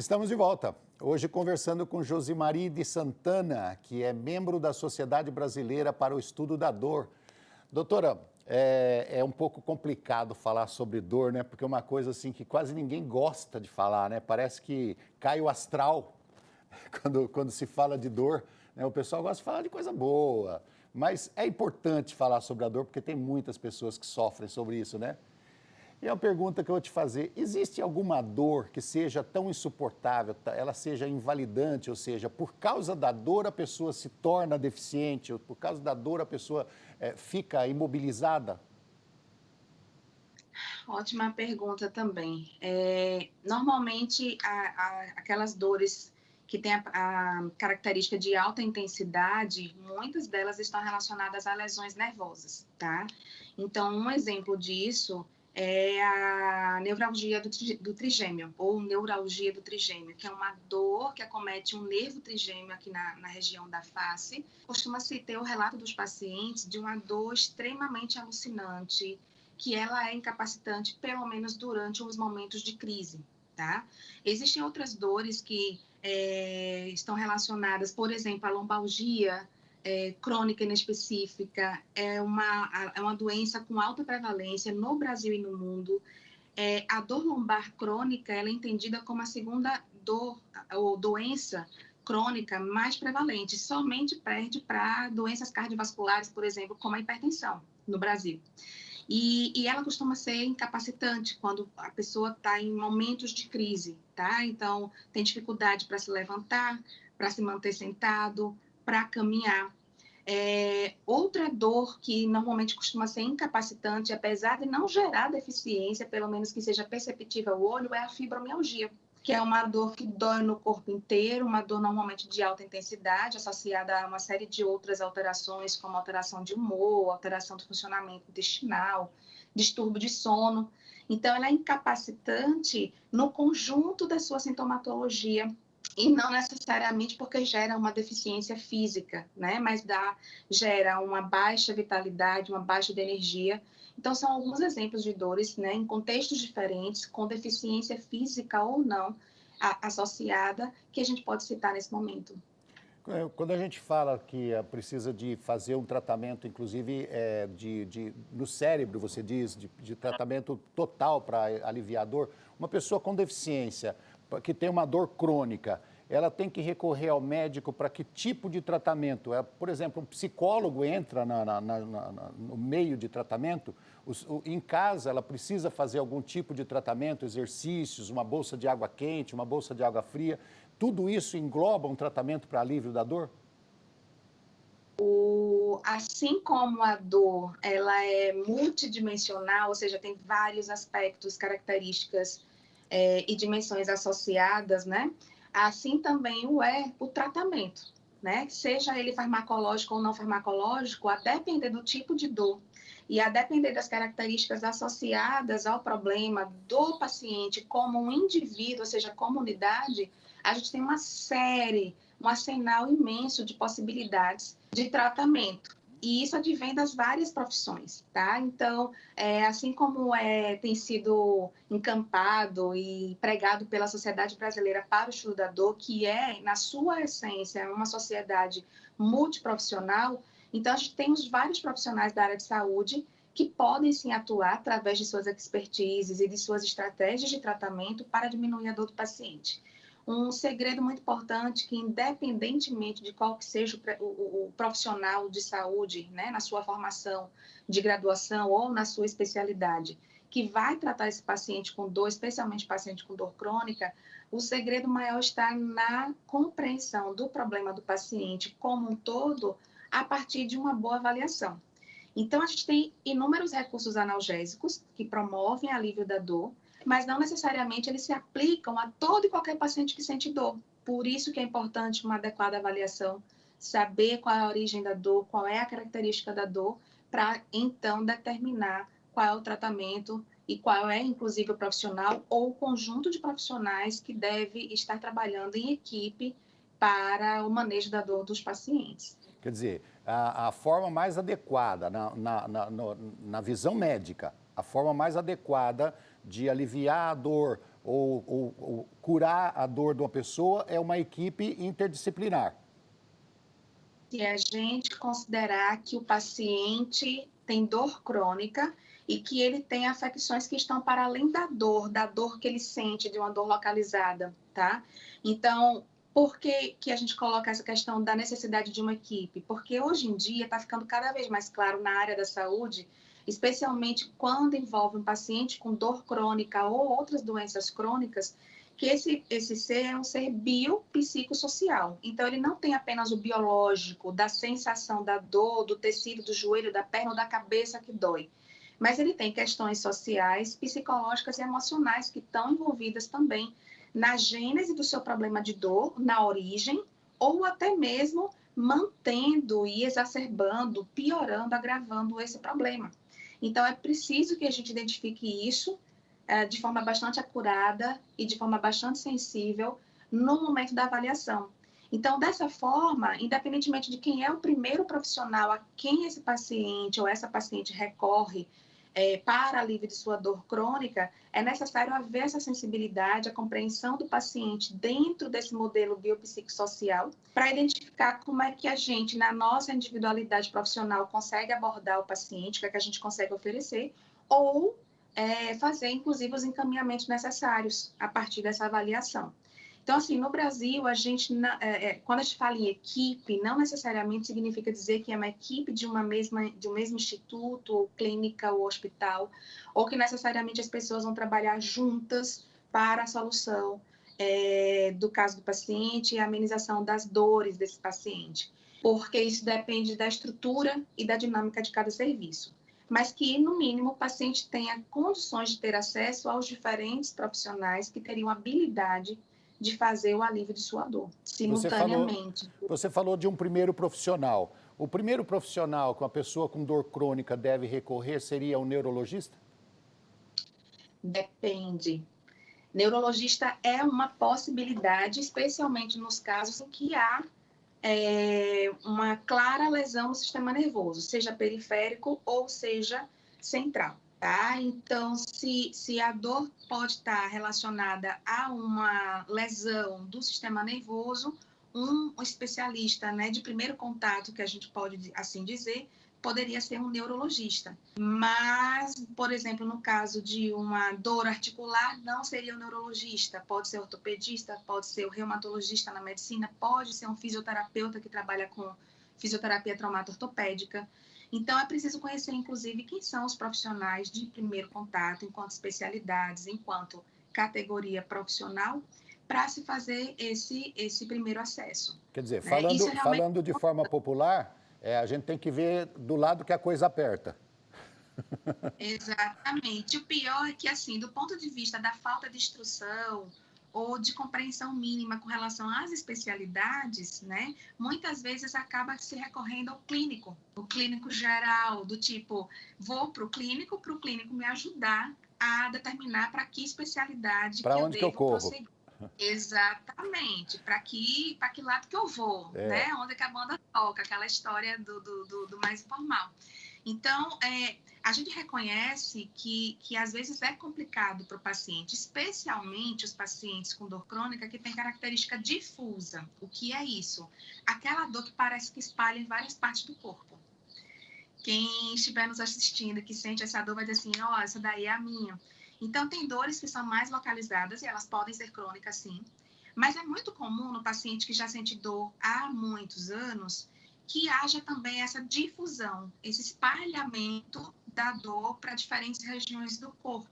Estamos de volta. Hoje conversando com Josimari de Santana, que é membro da Sociedade Brasileira para o Estudo da Dor. Doutora, é um pouco complicado falar sobre dor, né? Porque é uma coisa assim que quase ninguém gosta de falar, né? Parece que cai o astral quando se fala de dor, né? O pessoal gosta de falar de coisa boa, mas é importante falar sobre a dor porque tem muitas pessoas que sofrem sobre isso, né? E a pergunta que eu vou te fazer, existe alguma dor que seja tão insuportável, ela seja invalidante, ou seja, por causa da dor a pessoa se torna deficiente, ou por causa da dor a pessoa fica imobilizada? Ótima pergunta também. Normalmente, aquelas dores que têm a característica de alta intensidade, muitas delas estão relacionadas a lesões nervosas, tá? Então, um exemplo disso é a neuralgia do trigêmeo, ou neuralgia do trigêmeo, que é uma dor que acomete um nervo trigêmeo aqui na região da face. Costuma-se ter o relato dos pacientes de uma dor extremamente alucinante, que ela é incapacitante, pelo menos durante os momentos de crise, tá? Existem outras dores que estão relacionadas, por exemplo, a lombalgia crônica inespecífica, é uma doença com alta prevalência no Brasil e no mundo. A dor lombar crônica, ela é entendida como a segunda dor ou doença crônica mais prevalente, somente perde para doenças cardiovasculares, por exemplo, como a hipertensão no Brasil. E ela costuma ser incapacitante quando a pessoa está em momentos de crise, tá? Então, tem dificuldade para se levantar, para se manter sentado, para caminhar. Outra dor que normalmente costuma ser incapacitante, apesar de não gerar deficiência, pelo menos que seja perceptível ao olho, é a fibromialgia, que é uma dor que dói no corpo inteiro, uma dor normalmente de alta intensidade, associada a uma série de outras alterações, como alteração de humor, alteração do funcionamento intestinal, distúrbio de sono. Então, ela é incapacitante no conjunto da sua sintomatologia, e não necessariamente porque gera uma deficiência física, né? Mas gera uma baixa vitalidade, uma baixa de energia. Então, são alguns exemplos de dores, né, em contextos diferentes, com deficiência física ou não associada, que a gente pode citar nesse momento. Quando a gente fala que precisa de fazer um tratamento, inclusive no cérebro, você diz, de tratamento total para aliviar a dor, uma pessoa com deficiência, que tem uma dor crônica, ela tem que recorrer ao médico para que tipo de tratamento? Por exemplo, um psicólogo entra no meio de tratamento, em casa ela precisa fazer algum tipo de tratamento, exercícios, uma bolsa de água quente, uma bolsa de água fria. Tudo isso engloba um tratamento para alívio da dor? Assim como a dor ela é multidimensional, ou seja, tem vários aspectos, características e dimensões associadas, né? Assim também o tratamento, né? Seja ele farmacológico ou não farmacológico, a depender do tipo de dor e a depender das características associadas ao problema do paciente como um indivíduo, ou seja, comunidade, a gente tem um arsenal imenso de possibilidades de tratamento. E isso advém das várias profissões, tá? Então, assim como tem sido encampado e pregado pela Sociedade Brasileira para o Estudo da Dor, que é, na sua essência, uma sociedade multiprofissional, então a gente tem os vários profissionais da área de saúde que podem, sim, atuar através de suas expertises e de suas estratégias de tratamento para diminuir a dor do paciente. Um segredo muito importante que, independentemente de qual que seja o profissional de saúde, né, na sua formação de graduação ou na sua especialidade, que vai tratar esse paciente com dor, especialmente paciente com dor crônica, o segredo maior está na compreensão do problema do paciente como um todo a partir de uma boa avaliação. Então, a gente tem inúmeros recursos analgésicos que promovem alívio da dor, mas não necessariamente eles se aplicam a todo e qualquer paciente que sente dor. Por isso que é importante uma adequada avaliação, saber qual é a origem da dor, qual é a característica da dor, para então determinar qual é o tratamento e qual é, inclusive, o profissional ou o conjunto de profissionais que deve estar trabalhando em equipe para o manejo da dor dos pacientes. Quer dizer, a forma mais adequada, na visão médica, a forma mais adequada de aliviar a dor ou curar a dor de uma pessoa é uma equipe interdisciplinar. Se a gente considerar que o paciente tem dor crônica e que ele tem afecções que estão para além da dor que ele sente, de uma dor localizada, tá? Então, por que a gente coloca essa questão da necessidade de uma equipe? Porque hoje em dia está ficando cada vez mais claro na área da saúde, especialmente quando envolve um paciente com dor crônica ou outras doenças crônicas, que esse ser é um ser biopsicossocial. Então, ele não tem apenas o biológico, da sensação da dor, do tecido do joelho, da perna ou da cabeça que dói, mas ele tem questões sociais, psicológicas e emocionais que estão envolvidas também na gênese do seu problema de dor, na origem, ou até mesmo mantendo e exacerbando, piorando, agravando esse problema. Então, é preciso que a gente identifique isso de forma bastante acurada e de forma bastante sensível no momento da avaliação. Então, dessa forma, independentemente de quem é o primeiro profissional a quem esse paciente ou essa paciente recorre para alívio de sua dor crônica, é necessário haver essa sensibilidade, a compreensão do paciente dentro desse modelo biopsicossocial, para identificar como é que a gente, na nossa individualidade profissional, consegue abordar o paciente, o que é que a gente consegue oferecer, ou fazer, inclusive, os encaminhamentos necessários a partir dessa avaliação. Então, assim, no Brasil, a gente, quando a gente fala em equipe, não necessariamente significa dizer que é uma equipe de um mesmo instituto, ou clínica, ou hospital, ou que necessariamente as pessoas vão trabalhar juntas para a solução do caso do paciente e a amenização das dores desse paciente, porque isso depende da estrutura e da dinâmica de cada serviço, mas que, no mínimo, o paciente tenha condições de ter acesso aos diferentes profissionais que teriam habilidade de fazer o alívio de sua dor, simultaneamente. Você falou de um primeiro profissional. O primeiro profissional que uma pessoa com dor crônica deve recorrer seria o neurologista? Depende. Neurologista é uma possibilidade, especialmente nos casos em que há uma clara lesão no sistema nervoso, seja periférico ou seja central. Tá? Então, se a dor pode estar relacionada a uma lesão do sistema nervoso, um especialista, né, de primeiro contato, que a gente pode assim dizer, poderia ser um neurologista. Mas, por exemplo, no caso de uma dor articular, não seria o neurologista. Pode ser ortopedista, pode ser o reumatologista na medicina, pode ser um fisioterapeuta que trabalha com fisioterapia traumato-ortopédica. Então, é preciso conhecer, inclusive, quem são os profissionais de primeiro contato, enquanto especialidades, enquanto categoria profissional, para se fazer esse primeiro acesso. Quer dizer, falando de forma popular, a gente tem que ver do lado que a coisa aperta. Exatamente. O pior é que, assim, do ponto de vista da falta de instrução ou de compreensão mínima com relação às especialidades, né, muitas vezes acaba se recorrendo ao clínico, o clínico geral, do tipo, vou para o clínico me ajudar a determinar para que especialidade que eu devo prosseguir. Exatamente, para que lado que eu vou, né? Onde que a banda toca, aquela história do mais informal. Então, a gente reconhece que às vezes é complicado para o paciente, especialmente os pacientes com dor crônica que tem característica difusa. O que é isso? Aquela dor que parece que espalha em várias partes do corpo. Quem estiver nos assistindo que sente essa dor vai dizer assim, ó, essa daí é a minha. Então, tem dores que são mais localizadas e elas podem ser crônicas, sim. Mas é muito comum no paciente que já sente dor há muitos anos que haja também essa difusão, esse espalhamento da dor para diferentes regiões do corpo.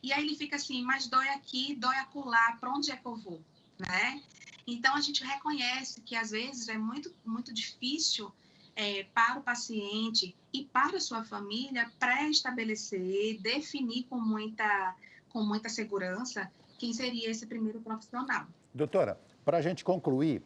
E aí ele fica assim, mas dói aqui, dói acolá, para onde é que eu vou? Né? Então, a gente reconhece que, às vezes, é muito, muito difícil para o paciente e para a sua família pré-estabelecer, definir com muita segurança quem seria esse primeiro profissional. Doutora, para a gente concluir,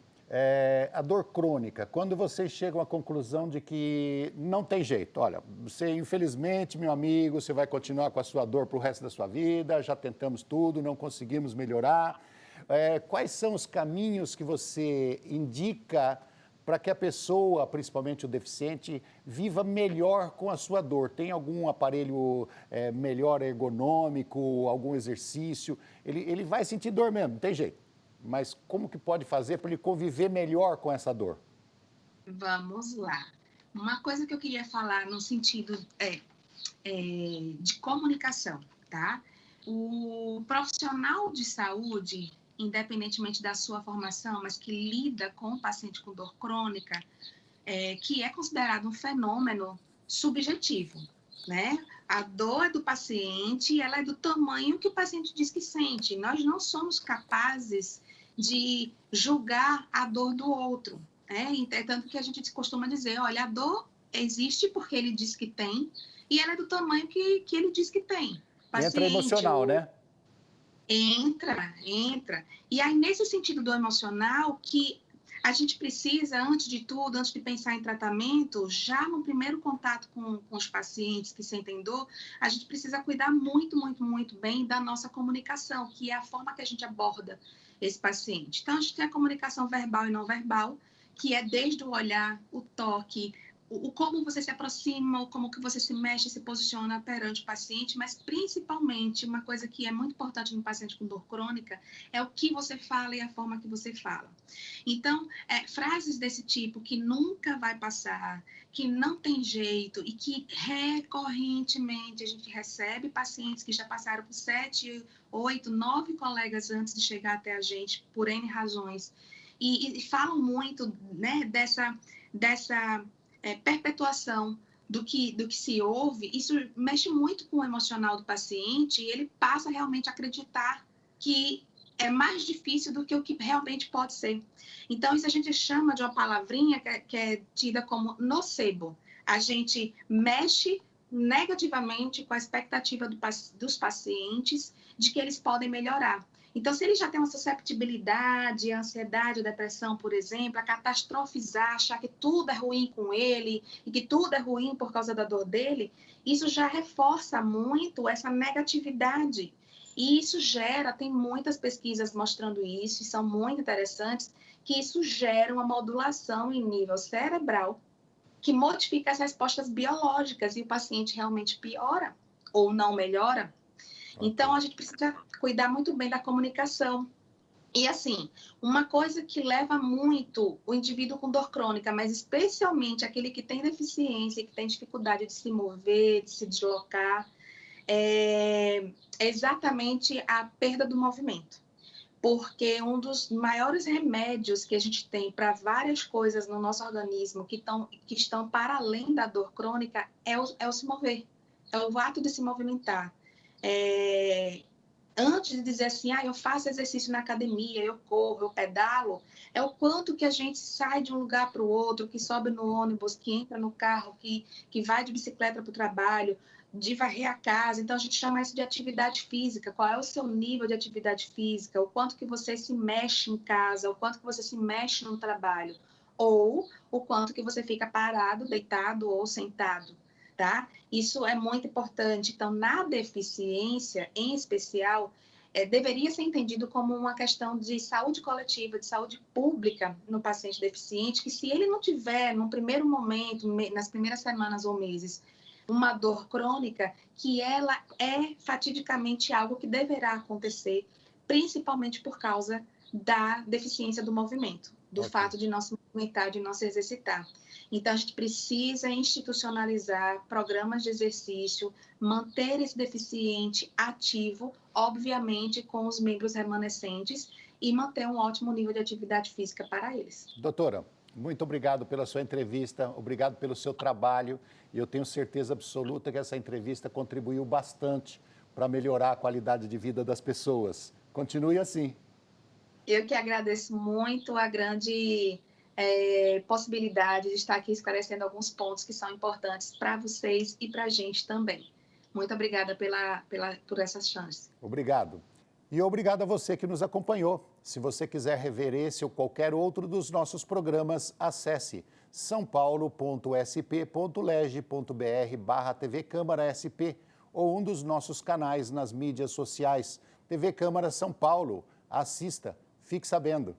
a dor crônica, quando vocês chegam à conclusão de que não tem jeito, olha, você infelizmente, meu amigo, você vai continuar com a sua dor para o resto da sua vida, já tentamos tudo, não conseguimos melhorar, quais são os caminhos que você indica para que a pessoa, principalmente o deficiente, viva melhor com a sua dor? Tem algum aparelho melhor ergonômico, algum exercício? Ele vai sentir dor mesmo, não tem jeito. Mas como que pode fazer para ele conviver melhor com essa dor? Vamos lá. Uma coisa que eu queria falar no sentido de comunicação, tá? O profissional de saúde, independentemente da sua formação, mas que lida com o paciente com dor crônica, que é considerado um fenômeno subjetivo, né? A dor é do paciente e ela é do tamanho que o paciente diz que sente. Nós não somos capazes de julgar a dor do outro, né? Tanto que a gente costuma dizer, olha, a dor existe porque ele diz que tem e ela é do tamanho que ele diz que tem. Entra emocional, né? Entra. E aí, nesse sentido do emocional, que a gente precisa, antes de tudo, antes de pensar em tratamento, já no primeiro contato com os pacientes que sentem dor, a gente precisa cuidar muito, muito, muito bem da nossa comunicação, que é a forma que a gente aborda esse paciente. Então, a gente tem a comunicação verbal e não verbal, que é desde o olhar, o toque, o como você se aproxima, o como que você se mexe, se posiciona perante o paciente, mas principalmente uma coisa que é muito importante no paciente com dor crônica é o que você fala e a forma que você fala. Então, frases desse tipo que nunca vai passar, que não tem jeito e que recorrentemente a gente recebe pacientes que já passaram por 7, 8, 9 colegas antes de chegar até a gente, por N razões, e falam muito, né, dessa perpetuação do que se ouve. Isso mexe muito com o emocional do paciente e ele passa realmente a acreditar que é mais difícil do que o que realmente pode ser. Então, isso a gente chama de uma palavrinha que é tida como nocebo. A gente mexe negativamente com a expectativa dos pacientes de que eles podem melhorar. Então, se ele já tem uma susceptibilidade, ansiedade, depressão, por exemplo, a catastrofizar, achar que tudo é ruim com ele e que tudo é ruim por causa da dor dele, isso já reforça muito essa negatividade. E isso gera, tem muitas pesquisas mostrando isso, e são muito interessantes, que isso gera uma modulação em nível cerebral que modifica as respostas biológicas e o paciente realmente piora ou não melhora. Então, a gente precisa cuidar muito bem da comunicação. E, assim, uma coisa que leva muito o indivíduo com dor crônica, mas especialmente aquele que tem deficiência, que tem dificuldade de se mover, de se deslocar, é exatamente a perda do movimento. Porque um dos maiores remédios que a gente tem para várias coisas no nosso organismo que estão para além da dor crônica é o se mover, é o ato de se movimentar. Antes de dizer assim, eu faço exercício na academia, eu corro, eu pedalo, é o quanto que a gente sai de um lugar para o outro, que sobe no ônibus, que entra no carro, que vai de bicicleta para o trabalho, de varrer a casa. Então, a gente chama isso de atividade física. Qual é o seu nível de atividade física? O quanto que você se mexe em casa, o quanto que você se mexe no trabalho, ou o quanto que você fica parado, deitado ou sentado. Tá? Isso é muito importante. Então, na deficiência, em especial, deveria ser entendido como uma questão de saúde coletiva, de saúde pública no paciente deficiente, que se ele não tiver, num primeiro momento, nas primeiras semanas ou meses, uma dor crônica, que ela é fatidicamente algo que deverá acontecer, principalmente por causa da deficiência do movimento, do fato de não se movimentar, de não se exercitar. Então, a gente precisa institucionalizar programas de exercício, manter esse deficiente ativo, obviamente com os membros remanescentes, e manter um ótimo nível de atividade física para eles. Doutora, muito obrigado pela sua entrevista, obrigado pelo seu trabalho, e eu tenho certeza absoluta que essa entrevista contribuiu bastante para melhorar a qualidade de vida das pessoas. Continue assim. Eu que agradeço muito a grande possibilidade de estar aqui esclarecendo alguns pontos que são importantes para vocês e para a gente também. Muito obrigada por essa chance. Obrigado. E obrigado a você que nos acompanhou. Se você quiser rever esse ou qualquer outro dos nossos programas, acesse saopaulo.sp.leg.br/TV Câmara SP ou um dos nossos canais nas mídias sociais. TV Câmara São Paulo. Assista, fique sabendo.